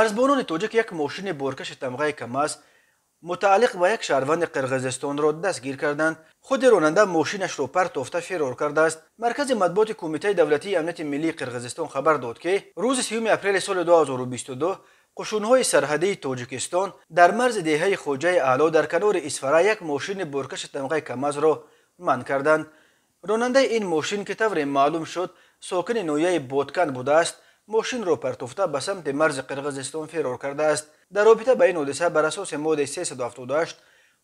مرزبانان تاجیک یک ماشین بارکش تمغه کماز متعلق به یک شهروند قرقیزستان را دستگیر کردند. خود راننده ماشینش را پرتافته فرار کرده است. مرکز مطبوعات کمیته دولتی امنیت ملی قرقیزستان خبر داد که روز 30 اپریل سال 2022 قشون‌های سرحدی تاجیکستان در مرز دهه خوجه اعلی در کنار اسفره یک ماشین بارکش تمغه کماز را منع کردند. راننده این ماشین که طور معلوم شد ساکن نویه بادکن بوده است، ماشین را پرتافته به سمت مرز قرقیزستان فرار کرده است. در رابطه با این حادثه بر اساس ماده 378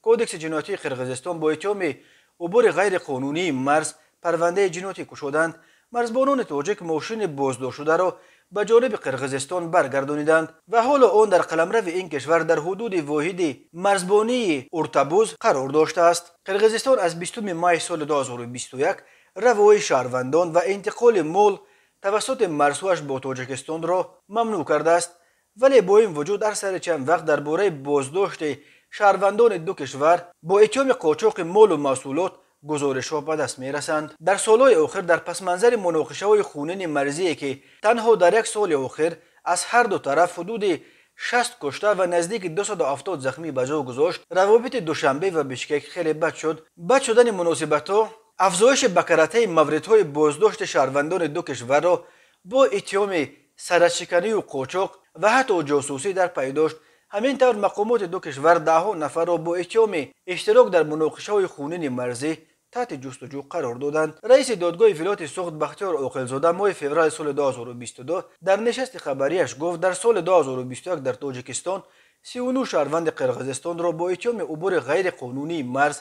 کودکس جنایتی قرقیزستان با اتهام عبور غیر قانونی مرز پرونده جنایتی گشودند. مرزبانان تاجیک ماشین بازداشت شده را به جانب قرقیزستان برگردانیدند و حالا آن در قلمرو این کشور در حدود واحد مرزبانی ارتبوز قرار داشته است. قرقیزستان از 20 مای سال 2021 روای شهروندان و انتقال مال توسط مرزهایش با تاجیکستان را ممنوع کرده است، ولی با این وجود هر سر چند وقت درباره بازداشت شهروندان دو کشور با اتهام قاچاق مال و محصولات گزارش‌ها به دست می‌رسند. در سالهای آخر در پس منظر مناقشه‌های خونین مرزی که تنها در یک سال آخر از هر دو طرف حدود 60 کشته و نزدیک 270 زخمی به جا گذاشت، روابط دوشنبه و بشکک خیلی بد شد. بد شدن مناسبت‌ها افزایش بکرته موردهای بازداشت شهروندان دو کشور را با اتهام سرشکنی و قاچاق و حتی جاسوسی در پی داشت. همینطور مقامات دو کشور دهها نفر را با اتهام اشتراک در مناقشه‌های خونین مرزی تحت جستجو قرار دادند. رئیس دادگاه ولایت سوخت بختیار عاقلزاده ماه فوریه سال 2022 در نشست خبریش گفت در سال 2021 در تاجیکستان 39 شهروند قرقیزستان را با اتهام عبور غیر قانونی مرز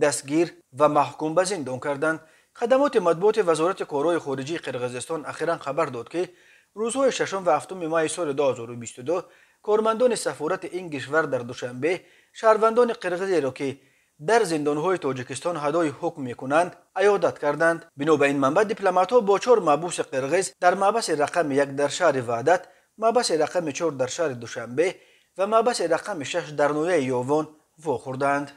دستگیر و محکوم به زندان کردند. خدمات مطبوعات وزارت کارهای خارجه قرقیزستان اخیراً خبر داد که روزهای 6 و 7 مای سال 2022 کارمندان سفارت این کشور در دوشنبه شهروندان قرقیزی را که در زندانهای تاجیکستان ادای حکم میکنند عیادت کردند. بنابراین منبع دیپلمات‌ها با 4 محبوس قرقیز در محبس رقم 1 در شهر وحدت، محبس رقم 4 در شهر دوشنبه و محبس رقم 6 در نویه یاوان واخوردند.